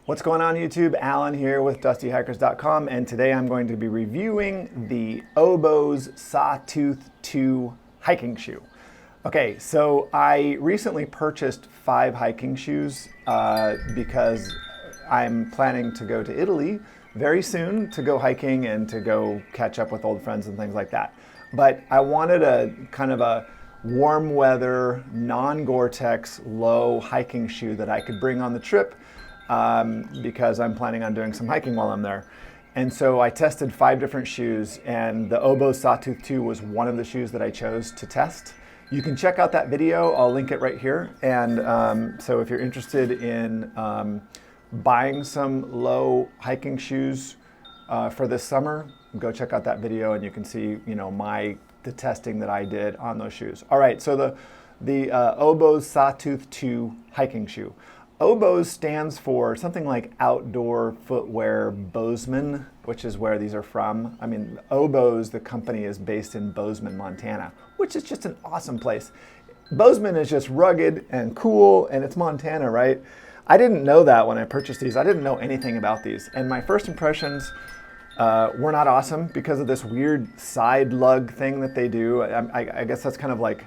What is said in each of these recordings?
What's going on YouTube? Alan here with DustyHikers.com, and today I'm going to be reviewing the Oboz Sawtooth 2 hiking shoe. Okay, so I recently purchased 5 hiking shoes because I'm planning to go to Italy very soon to go hiking and to go catch up with old friends and things like that. But I wanted a kind of a warm weather, non-Gore-Tex, low hiking shoe that I could bring on the trip because I'm planning on doing some hiking while I'm there. And so I tested 5 different shoes, and the Oboz Sawtooth 2 was one of the shoes that I chose to test. You can check out that video, I'll link it right here. And so if you're interested in buying some low hiking shoes for this summer, go check out that video and you can see, the testing that I did on those shoes. All right, so the Oboz Sawtooth 2 hiking shoe. Oboz stands for something like Outdoor Footwear Bozeman, which is where these are from. I mean, Oboz, the company, is based in Bozeman, Montana, which is just an awesome place. Bozeman is just rugged and cool, and it's Montana, right? I didn't know that when I purchased these. I didn't know anything about these. And my first impressions were not awesome because of this weird side lug thing that they do. I guess that's kind of like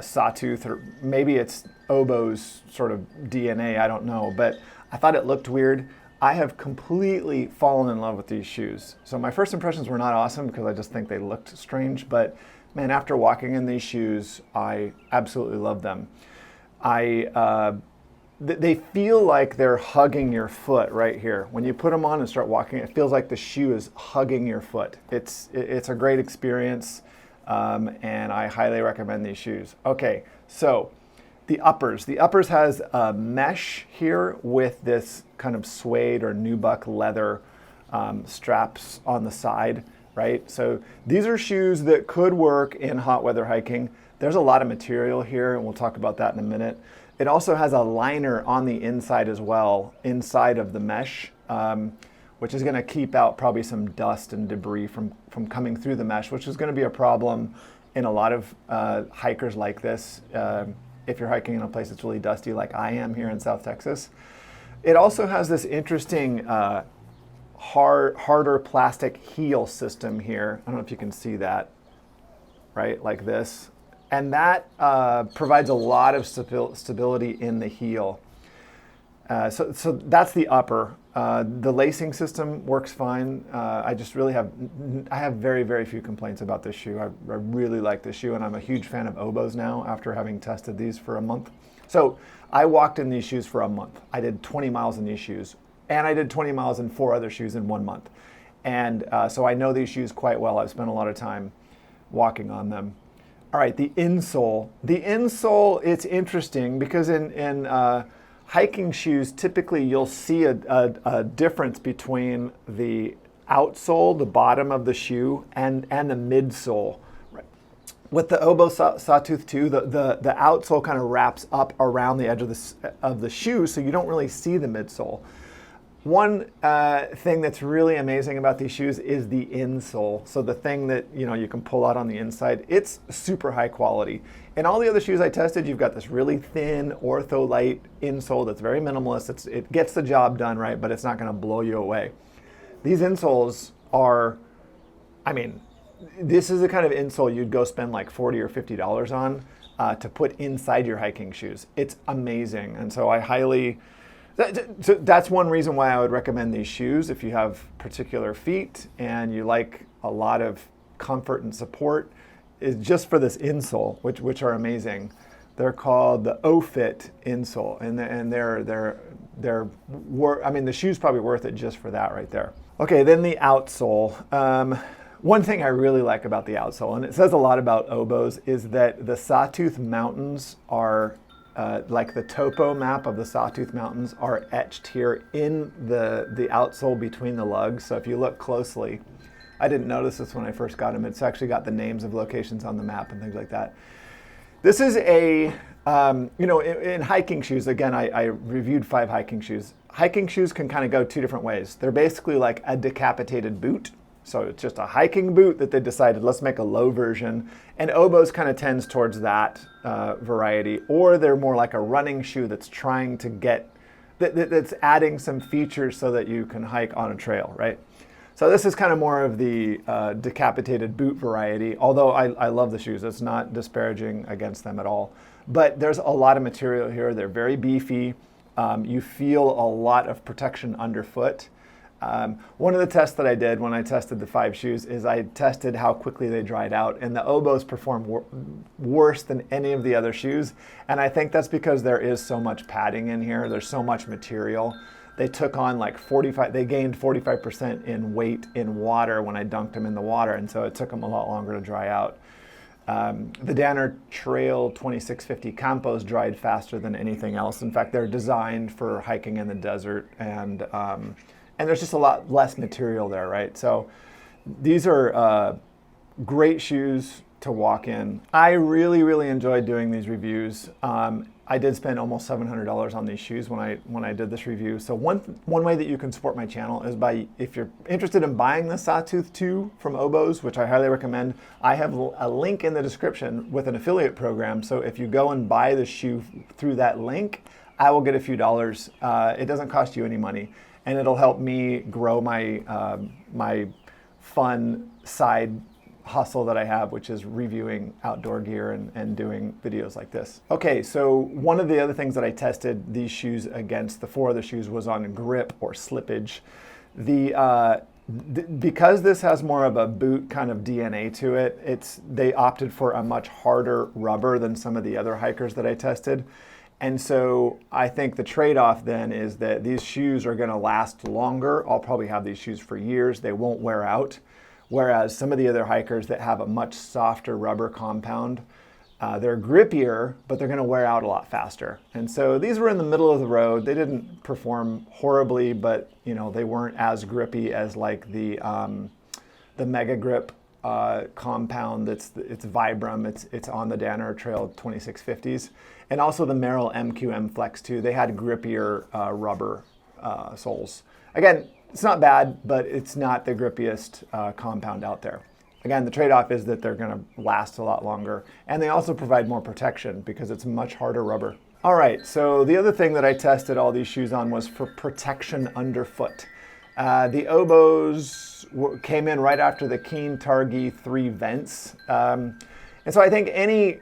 Sawtooth, or maybe it's Oboz sort of DNA, I don't know, but I thought it looked weird. I have completely fallen in love with these shoes. So my first impressions were not awesome because I just think they looked strange, but man, after walking in these shoes, I absolutely love them. They feel like they're hugging your foot right here. When you put them on and start walking, it feels like the shoe is hugging your foot. It's a great experience. And I highly recommend these shoes. Okay, so the uppers. The uppers has a mesh here with this kind of suede or nubuck leather straps on the side, right? So these are shoes that could work in hot weather hiking. There's a lot of material here, and we'll talk about that in a minute. It also has a liner on the inside as well, inside of the mesh, which is going to keep out probably some dust and debris from coming through the mesh, which is going to be a problem in a lot of hikers like this, if you're hiking in a place that's really dusty like I am here in South Texas. It also has this interesting harder plastic heel system here. I don't know if you can see that, right, like this. And that provides a lot of stability in the heel. So that's the upper. The lacing system works fine. I have very, very few complaints about this shoe. I really like this shoe, and I'm a huge fan of Oboz now after having tested these for a month. So I walked in these shoes for a month. I did 20 miles in these shoes, and I did 20 miles in 4 other shoes in 1 month. And so I know these shoes quite well. I've spent a lot of time walking on them. All right, the insole. The insole, it's interesting because in hiking shoes, typically you'll see a difference between the outsole, the bottom of the shoe, and the midsole. Right. With the Oboz Sawtooth 2, the outsole kind of wraps up around the edge of the shoe, so you don't really see the midsole. One thing that's really amazing about these shoes is the insole. So the thing that you can pull out on the inside, it's super high quality. In all the other shoes I tested, you've got this really thin ortholite insole that's very minimalist. It gets the job done, right, but it's not going to blow you away. These insoles are, this is the kind of insole you'd go spend like $40 or $50 on to put inside your hiking shoes. It's amazing, and so that's one reason why I would recommend these shoes if you have particular feet and you like a lot of comfort and support, is just for this insole, which are amazing. They're called the O-Fit insole, and the shoe's probably worth it just for that right there. Okay, then the outsole. One thing I really like about the outsole, and it says a lot about Oboz, is that the Sawtooth Mountains are like the topo map of the Sawtooth Mountains are etched here in the outsole between the lugs. So if you look closely, I didn't notice this when I first got them. It's actually got the names of locations on the map and things like that. This is in hiking shoes, again, I reviewed 5 hiking shoes. Hiking shoes can kind of go 2 different ways. They're basically like a decapitated boot. So it's just a hiking boot that they decided, let's make a low version. And Oboz kind of tends towards that variety. Or they're more like a running shoe that's trying to get that's adding some features so that you can hike on a trail, right? So this is kind of more of the decapitated boot variety, although I love the shoes. It's not disparaging against them at all. But there's a lot of material here. They're very beefy. You feel a lot of protection underfoot. One of the tests that I did when I tested the 5 shoes is I tested how quickly they dried out, and the Oboz performed worse than any of the other shoes. And I think that's because there is so much padding in here. There's so much material. They took on like they gained 45% in weight in water when I dunked them in the water, and so it took them a lot longer to dry out. The Danner Trail 2650 Campos dried faster than anything else. In fact, they're designed for hiking in the desert, and there's just a lot less material there, right? So these are great shoes to walk in. I really enjoyed doing these reviews. I did spend almost $700 on these shoes when I did this review. So one way that you can support my channel is by, if you're interested in buying the Sawtooth 2 from Oboz, which I highly recommend, I have a link in the description with an affiliate program. So if you go and buy the shoe through that link, I will get a few dollars. It doesn't cost you any money, and it'll help me grow my my fun side hustle that I have, which is reviewing outdoor gear and doing videos like this. Okay, so one of the other things that I tested these shoes against, the 4 other shoes, was on grip or slippage. Because this has more of a boot kind of DNA to it, they opted for a much harder rubber than some of the other hikers that I tested. And so I think the trade-off then is that these shoes are gonna last longer. I'll probably have these shoes for years. They won't wear out. Whereas some of the other hikers that have a much softer rubber compound, they're grippier, but they're gonna wear out a lot faster. And so these were in the middle of the road. They didn't perform horribly, but they weren't as grippy as like the Mega Grip compound. It's Vibram. It's on the Danner Trail 2650s, and also the Merrell MQM Flex 2. They had grippier rubber soles. Again, it's not bad, but it's not the grippiest compound out there. Again, the trade-off is that they're gonna last a lot longer, and they also provide more protection because it's much harder rubber. All right, so the other thing that I tested all these shoes on was for protection underfoot. The Oboz came in right after the Keen Targhee 3 vents. And so I think any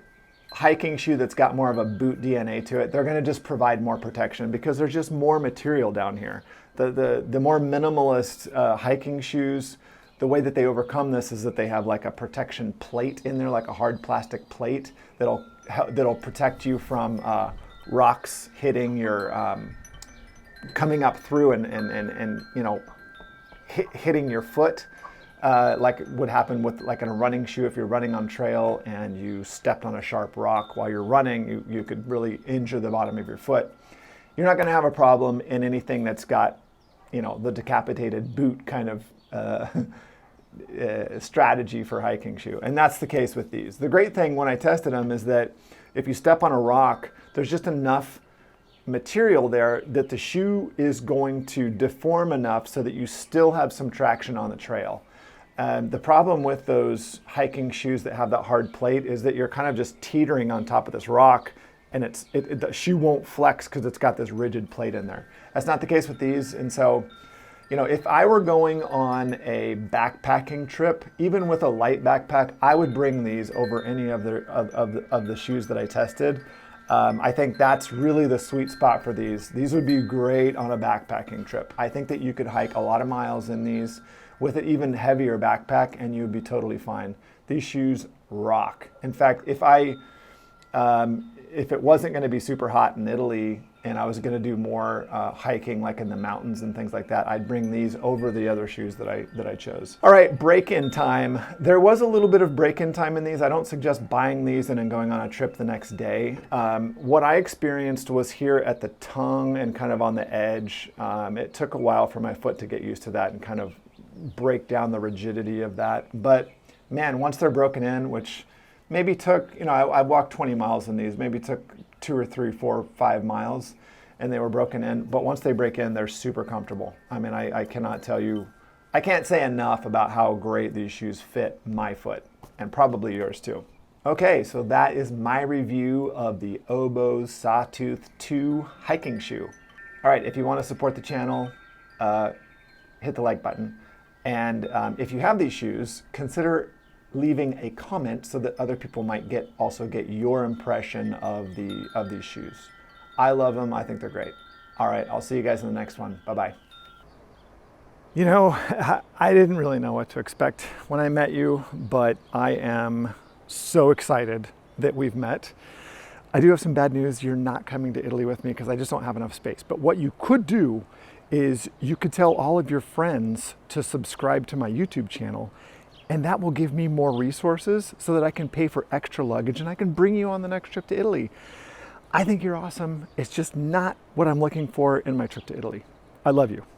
hiking shoe that's got more of a boot DNA to it, they're gonna just provide more protection because there's just more material down here. The more minimalist hiking shoes, the way that they overcome this is that they have like a protection plate in there, like a hard plastic plate that'll protect you from rocks hitting your, coming up through and hitting your foot, like would happen with like in a running shoe. If you're running on trail and you stepped on a sharp rock while you're running, you could really injure the bottom of your foot. You're not gonna have a problem in anything that's got the decapitated boot kind of strategy for hiking shoe. And that's the case with these. The great thing when I tested them is that if you step on a rock, there's just enough material there that the shoe is going to deform enough so that you still have some traction on the trail. The problem with those hiking shoes that have that hard plate is that you're kind of just teetering on top of this rock, and the shoe won't flex because it's got this rigid plate in there. That's not the case with these. And so, if I were going on a backpacking trip, even with a light backpack, I would bring these over any of the shoes that I tested. I think that's really the sweet spot for these. These would be great on a backpacking trip. I think that you could hike a lot of miles in these with an even heavier backpack and you would be totally fine. These shoes rock. In fact, if it wasn't going to be super hot in Italy and I was going to do more hiking like in the mountains and things like that, I'd bring these over the other shoes that I chose. All right, break-in time. There was a little bit of break-in time in these. I don't suggest buying these and then going on a trip the next day. What I experienced was here at the tongue and kind of on the edge. It took a while for my foot to get used to that and kind of break down the rigidity of that. But man, once they're broken in, which maybe took, I walked 20 miles in these, maybe took 2 or 3, 4, 5 miles, and they were broken in. But once they break in, they're super comfortable. I mean, I cannot tell you, I can't say enough about how great these shoes fit my foot, and probably yours too. Okay, so that is my review of the Oboz Sawtooth 2 hiking shoe. All right, if you want to support the channel, hit the like button. And if you have these shoes, consider leaving a comment so that other people might also get your impression of these shoes. I love them. I think they're great. All right, I'll see you guys in the next one. Bye-bye. You know, I didn't really know what to expect when I met you, but I am so excited that we've met. I do have some bad news. You're not coming to Italy with me because I just don't have enough space. But what you could do is you could tell all of your friends to subscribe to my YouTube channel, and that will give me more resources so that I can pay for extra luggage and I can bring you on the next trip to Italy. I think you're awesome. It's just not what I'm looking for in my trip to Italy. I love you.